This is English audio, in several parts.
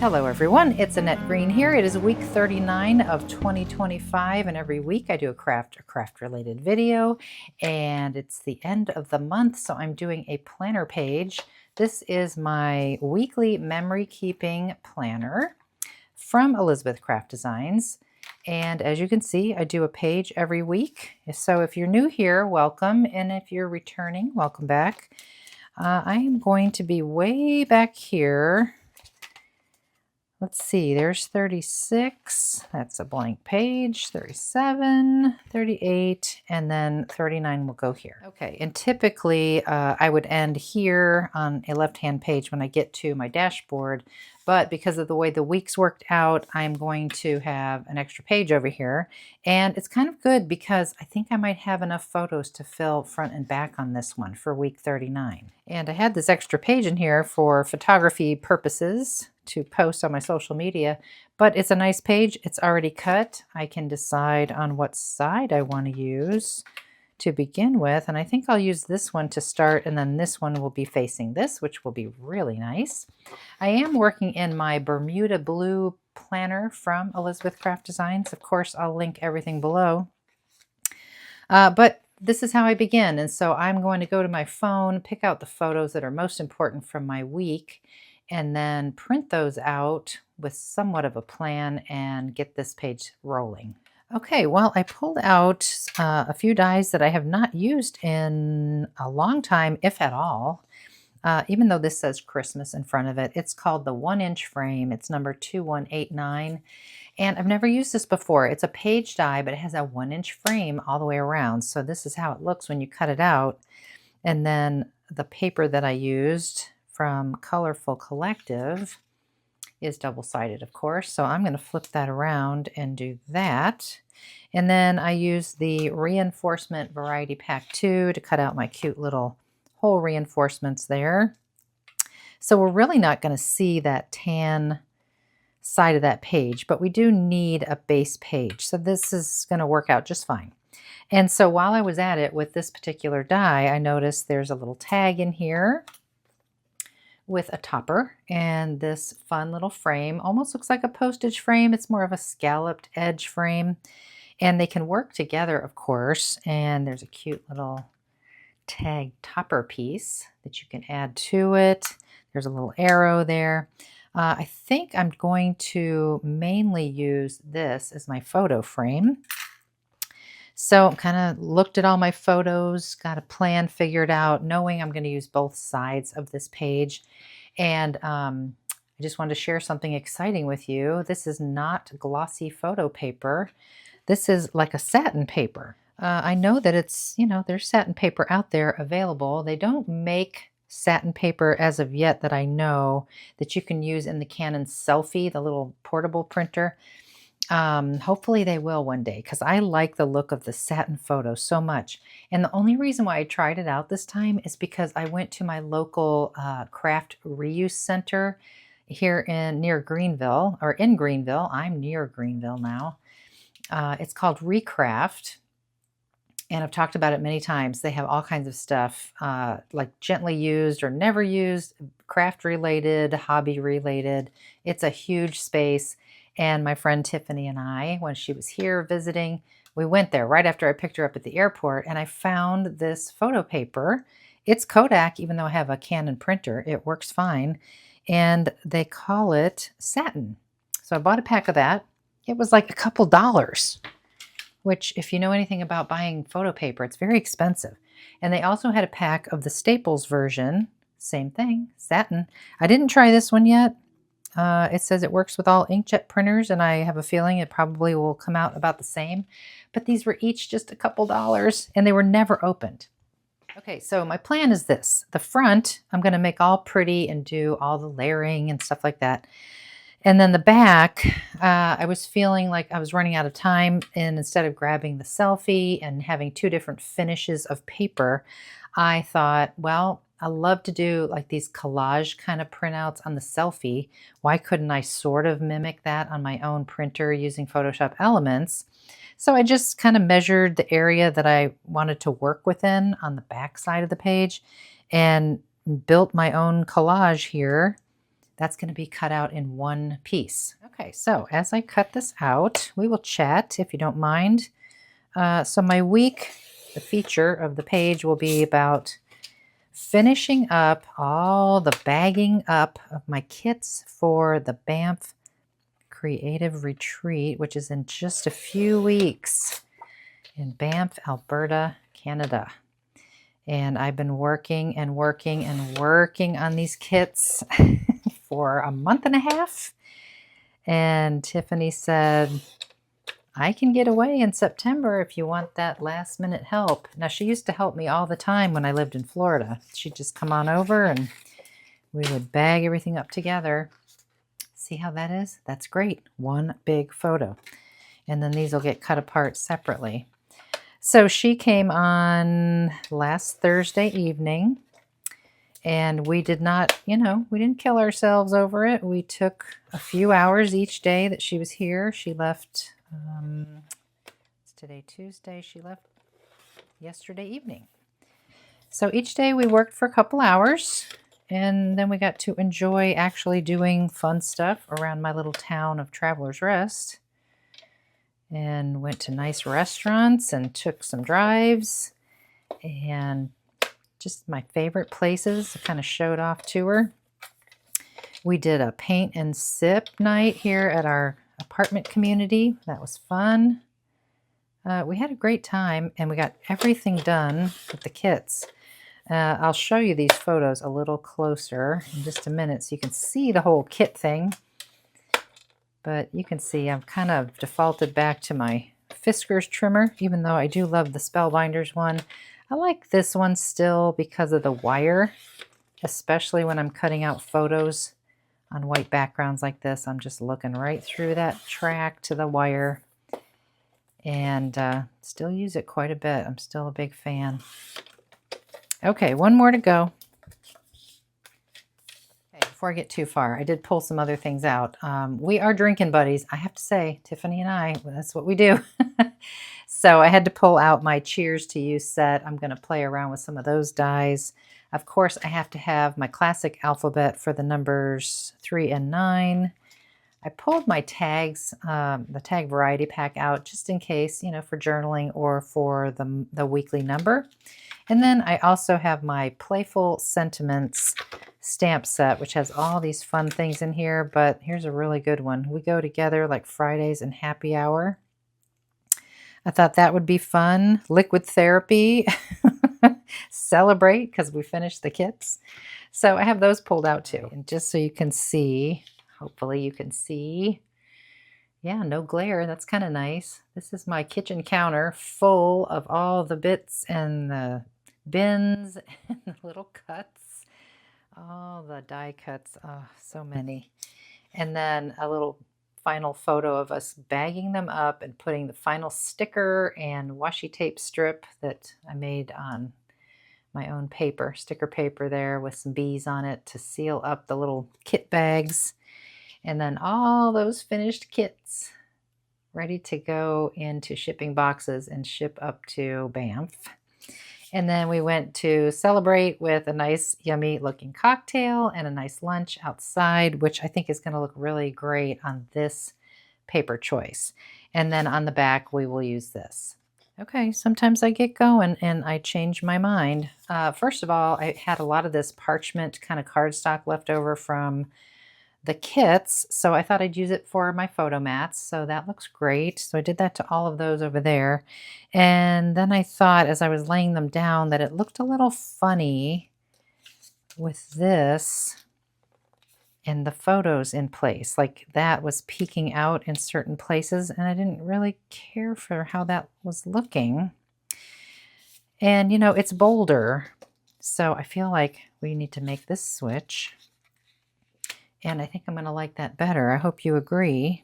Hello everyone, it's Annette Green here. It is week 39 of 2025 and every week I do a craft related video and it's the end of the month, so I'm doing a planner page. This is my weekly memory keeping planner from Elizabeth Craft Designs, and as you can see I do a page every week. So if you're new here, welcome, and if you're returning, welcome back. I am going to be way back here. Let's see, there's 36, that's a blank page, 37, 38, and then 39 will go here. Okay, and typically I would end here on a left-hand page when I get to my dashboard, but because of the way the weeks worked out, I'm going to have an extra page over here. And it's kind of good because I think I might have enough photos to fill front and back on this one for week 39. And I had this extra page in here for photography purposes to post on my social media, but it's a nice page. It's already cut. I can decide on what side I want to use to begin with, and I think I'll use this one to start, and then this one will be facing this, which will be really nice. I am working in my Bermuda Blue planner from Elizabeth Craft Designs. Of course, I'll link everything below. But this is how I begin, and so I'm going to go to my phone, pick out the photos that are most important from my week, and then print those out with somewhat of a plan and get this page rolling. Okay, well, I pulled out a few dies that I have not used in a long time, if at all. Even though this says Christmas in front of it, it's called the 1-inch frame. It's number 2189. And I've never used this before. It's a page die, but it has a 1-inch frame all the way around. So this is how it looks when you cut it out. And then the paper that I used from Colorful Collective is double-sided, of course. So I'm going to flip that around and do that. And then I use the Reinforcement Variety Pack 2 to cut out my cute little hole reinforcements there. So we're really not going to see that tan side of that page, but we do need a base page. So this is going to work out just fine. And so while I was at it with this particular die, I noticed there's a little tag in here with a topper and this fun little frame. Almost looks like a postage frame. It's more of a scalloped edge frame, and they can work together, of course. And there's a cute little tag topper piece that you can add to it. There's a little arrow there. I think I'm going to mainly use this as my photo frame. So kind of looked at all my photos, got a plan figured out, knowing I'm going to use both sides of this page. And I just wanted to share something exciting with you. This is not glossy photo paper. This is like a satin paper. I know that it's, there's satin paper out there available. They don't make satin paper as of yet that I know that you can use in the Canon Selfie, the little portable printer. Hopefully they will one day, because I like the look of the satin photo so much. And the only reason why I tried it out this time is because I went to my local craft reuse center here near Greenville, or in Greenville. I'm near Greenville now. It's called Recraft, and I've talked about it many times. They have all kinds of stuff like gently used or never used, craft related, hobby related. It's a huge space. And my friend Tiffany and I, when she was here visiting, we went there right after I picked her up at the airport, and I found this photo paper. It's Kodak, even though I have a Canon printer. It works fine. And they call it satin. So I bought a pack of that. It was like a couple dollars, which if you know anything about buying photo paper, it's very expensive. And they also had a pack of the Staples version. Same thing, satin. I didn't try this one yet. It says it works with all inkjet printers, and I have a feeling it probably will come out about the same. But these were each just a couple dollars, and they were never opened. Okay, so my plan is this. The front, I'm going to make all pretty and do all the layering and stuff like that. And then the back, I was feeling like I was running out of time, and instead of grabbing the selfie and having two different finishes of paper, I thought, well, I love to do like these collage kind of printouts on the selfie. Why couldn't I sort of mimic that on my own printer using Photoshop Elements? So I just kind of measured the area that I wanted to work within on the back side of the page and built my own collage here that's going to be cut out in one piece. Okay, so as I cut this out, we will chat if you don't mind. So my week, the feature of the page will be about finishing up all the bagging up of my kits for the Banff Creative Retreat, which is in just a few weeks in Banff, Alberta, Canada. And I've been working and working and working on these kits for a month and a half. And Tiffany said, I can get away in September if you want that last minute help. Now, she used to help me all the time when I lived in Florida. She'd just come on over and we would bag everything up together. See how that is? That's great. One big photo. And then these will get cut apart separately. So she came on last Thursday evening, and we did not, we didn't kill ourselves over it. We took a few hours each day that she was here. She left, it's today Tuesday, she left yesterday evening. So each day we worked for a couple hours, and then we got to enjoy actually doing fun stuff around my little town of Travelers Rest. And went to nice restaurants and took some drives and just my favorite places. I kind of showed off to her. We did a paint and sip night here at our apartment community. That was fun. We had a great time and we got everything done with the kits. I'll show you these photos a little closer in just a minute so you can see the whole kit thing. But you can see I've kind of defaulted back to my Fiskars trimmer, even though I do love the Spellbinders one. I like this one still because of the wire, especially when I'm cutting out photos on white backgrounds like this. I'm just looking right through that track to the wire and still use it quite a bit. I'm still a big fan. Okay, one more to go. Before I get too far, I did pull some other things out. We are drinking buddies. I have to say, Tiffany and I, that's what we do. So I had to pull out my Cheers to You set. I'm going to play around with some of those dies. Of course, I have to have my classic alphabet for the numbers 3 and 9. I pulled my tags, the tag variety pack out just in case, for journaling or for the weekly number. And then I also have my Playful Sentiments stamp set, which has all these fun things in here, but here's a really good one. We go together like Fridays and happy hour. I thought that would be fun. Liquid therapy. Celebrate because we finished the kits. So I have those pulled out too. And just so you can see, hopefully you can see. Yeah, no glare. That's kind of nice. This is my kitchen counter full of all the bits and the bins and the little cuts. All the die cuts. Oh, so many. And then a little final photo of us bagging them up and putting the final sticker and washi tape strip that I made on my own paper, sticker paper there with some bees on it to seal up the little kit bags. And then all those finished kits ready to go into shipping boxes and ship up to Banff. And then we went to celebrate with a nice yummy looking cocktail and a nice lunch outside, which I think is going to look really great on this paper choice. And then on the back, we will use this. Okay, sometimes I get going and I change my mind. First of all, I had a lot of this parchment kind of cardstock left over from the kits, so I thought I'd use it for my photo mats, so that looks great. So I did that to all of those over there. And then I thought as I was laying them down that it looked a little funny with this and the photos in place. Like that was peeking out in certain places and I didn't really care for how that was looking. And it's bolder, so I feel like we need to make this switch. And I think I'm going to like that better. I hope you agree.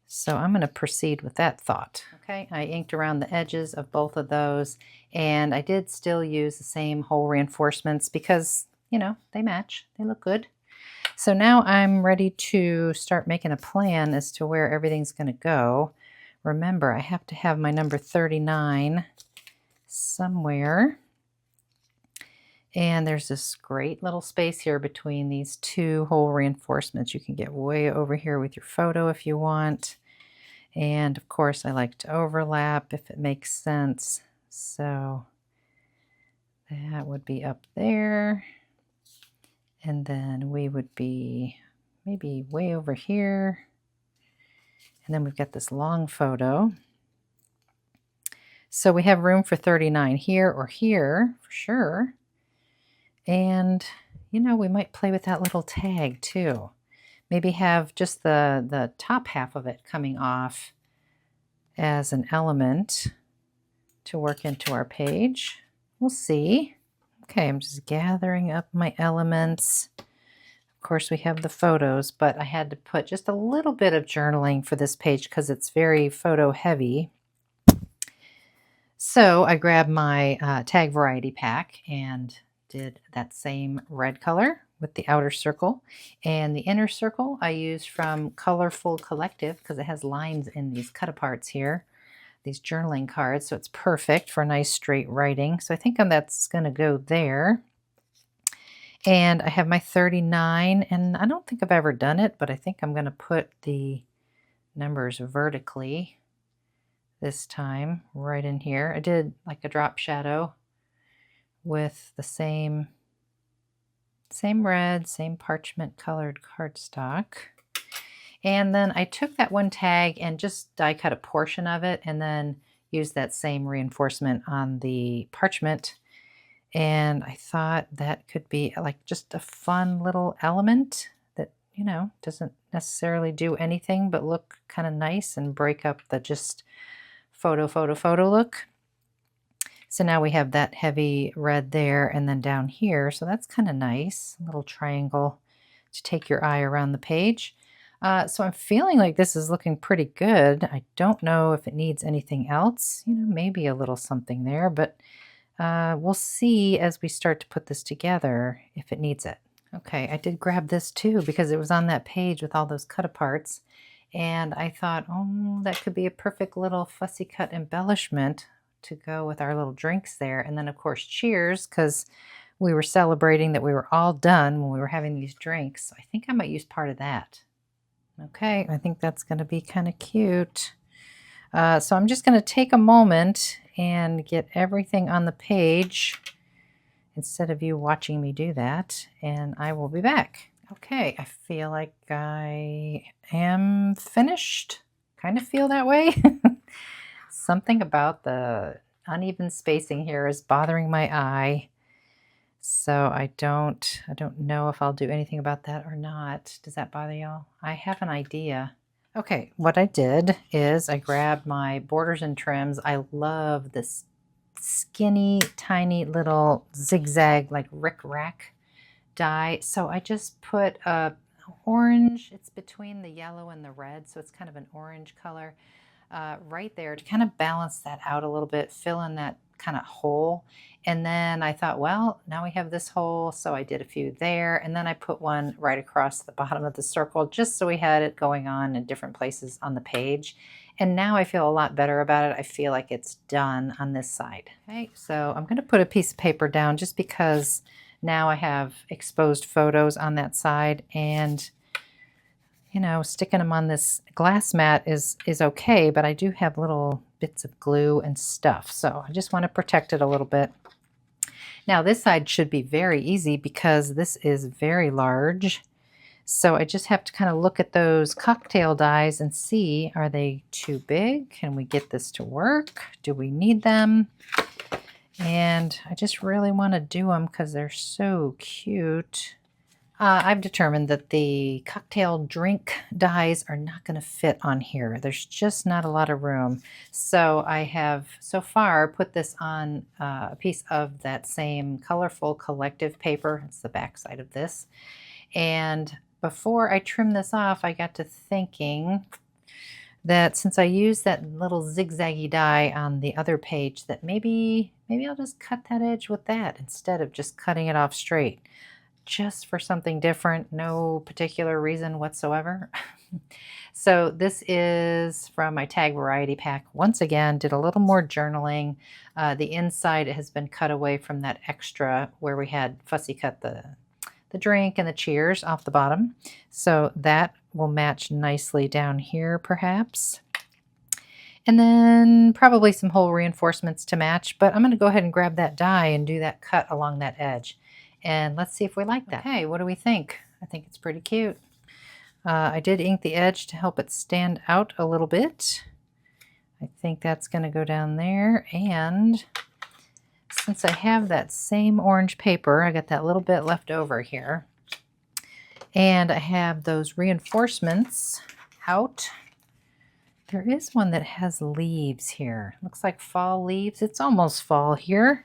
So I'm going to proceed with that thought. Okay, I inked around the edges of both of those, and I did still use the same hole reinforcements because, they match. They look good. So now I'm ready to start making a plan as to where everything's going to go. Remember, I have to have my number 39 somewhere. And there's this great little space here between these two hole reinforcements. You can get way over here with your photo if you want. And of course, I like to overlap if it makes sense. So that would be up there. And then we would be maybe way over here. And then we've got this long photo. So we have room for 39 here or here for sure. And, you know, we might play with that little tag too. Maybe have just the top half of it coming off as an element to work into our page. We'll see. Okay, I'm just gathering up my elements. Of course, we have the photos, but I had to put just a little bit of journaling for this page because it's very photo heavy. So I grabbed my tag variety pack and did that same red color with the outer circle, and the inner circle I used from Colorful Collective because it has lines in these cut aparts here, these journaling cards, so it's perfect for nice straight writing. So I think that's going to go there. And I have my 39, and I don't think I've ever done it, but I think I'm going to put the numbers vertically this time right in here. I did like a drop shadow with the same red, same parchment colored cardstock. And then I took that one tag and just die cut a portion of it and then used that same reinforcement on the parchment. And I thought that could be like just a fun little element that, you know, doesn't necessarily do anything but look kind of nice and break up the just photo look. So now we have that heavy red there and then down here. So that's kind of nice. A little triangle to take your eye around the page. So I'm feeling like this is looking pretty good. I don't know if it needs anything else. You know, maybe a little something there, but we'll see as we start to put this together if it needs it. Okay, I did grab this too because it was on that page with all those cut aparts. And I thought, oh, that could be a perfect little fussy cut embellishment to go with our little drinks there. And then of course, cheers, because we were celebrating that we were all done when we were having these drinks. I think I might use part of that. Okay, I think that's going to be kind of cute. So I'm just going to take a moment and get everything on the page instead of you watching me do that, and I will be back. Okay, I feel like I am finished. Kind of feel that way. Something about the uneven spacing here is bothering my eye. So I don't know if I'll do anything about that or not. Does that bother y'all? I have an idea. Okay, what I did is I grabbed my borders and trims. I love this skinny, tiny little zigzag, like rick-rack die. So I just put a orange, it's between the yellow and the red, so it's kind of an orange color right there to kind of balance that out a little bit, fill in that kind of hole. And then I thought, well, now we have this hole, so I did a few there, and then I put one right across the bottom of the circle just so we had it going on in different places on the page. And now I feel a lot better about it. I feel like it's done on this side. Okay, so I'm going to put a piece of paper down just because now I have exposed photos on that side, and you know, sticking them on this glass mat is okay, but I do have little bits of glue and stuff, so I just want to protect it a little bit. Now this side should be very easy because this is very large, so I just have to kind of look at those cocktail dies and see, are they too big? Can we get this to work? Do we need them? And I just really want to do them because they're so cute. I've determined that the cocktail drink dies are not going to fit on here. There's just not a lot of room. So I have so far put this on a piece of that same Colorful Collective paper. It's the back side of this. And before I trim this off, I got to thinking that since I used that little zigzaggy die on the other page, that maybe I'll just cut that edge with that instead of just cutting it off straight. just for something different, no particular reason whatsoever. So this is from my tag variety pack. Once again, did a little more journaling. The inside has been cut away from that extra where we had fussy cut the drink and the cheers off the bottom. So that will match nicely down here perhaps. And then probably some hole reinforcements to match, but I'm going to go ahead and grab that die and do that cut along that edge. And let's see if we like that. Okay, what do we think? I think it's pretty cute. I did ink the edge to help it stand out a little bit. I think that's going to go down there. And since I have that same orange paper, I got that little bit left over here. And I have those reinforcements out. There is one that has leaves here. Looks like fall leaves. It's almost fall here.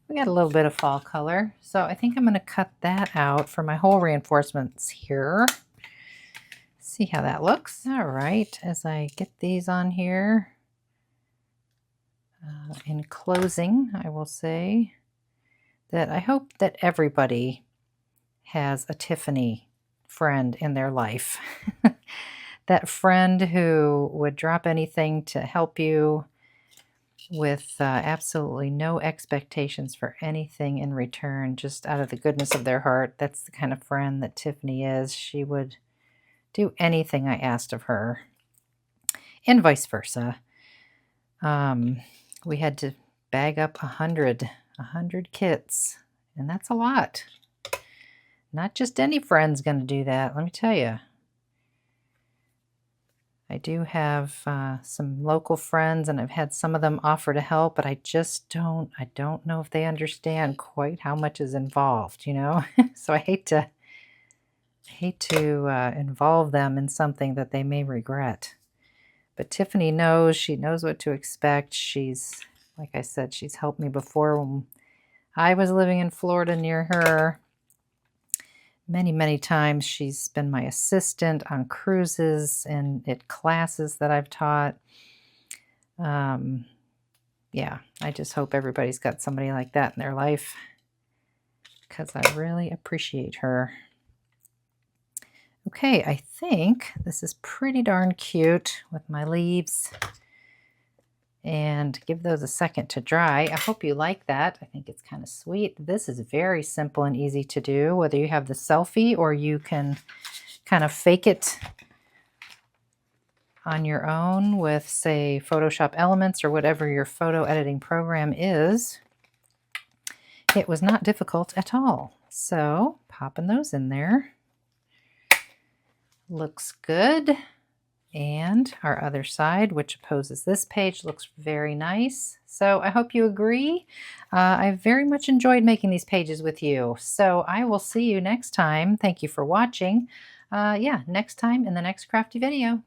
We got a little bit of fall color. So I think I'm going to cut that out for my hole reinforcements here. See how that looks. All right, as I get these on here, in closing, I will say that I hope that everybody has a Tiffany friend in their life. That friend who would drop anything to help you with absolutely no expectations for anything in return, just out of the goodness of their heart. That's the kind of friend that Tiffany is. She would do anything I asked of her, and vice versa. We had to bag up 100 kits, and that's a lot. Not just any friend's going to do that, let me tell you. I do have some local friends, and I've had some of them offer to help, but I don't know if they understand quite how much is involved, you know? So I hate to involve them in something that they may regret. But Tiffany knows, she knows what to expect. She's, like I said, she's helped me before when I was living in Florida near her. Many, many times she's been my assistant on cruises and at classes that I've taught. Yeah, I just hope everybody's got somebody like that in their life, because I really appreciate her. Okay, I think this is pretty darn cute with my leaves. And give those a second to dry. I hope you like that. I think it's kind of sweet. This is very simple and easy to do, whether you have the selfie or you can kind of fake it on your own with, say, Photoshop Elements or whatever your photo editing program is. It was not difficult at all. So popping those in there. Looks good. And our other side, which opposes this page, looks very nice. So I hope you agree. I very much enjoyed making these pages with you. So I will see you next time. Thank you for watching. Yeah, next time in the next crafty video.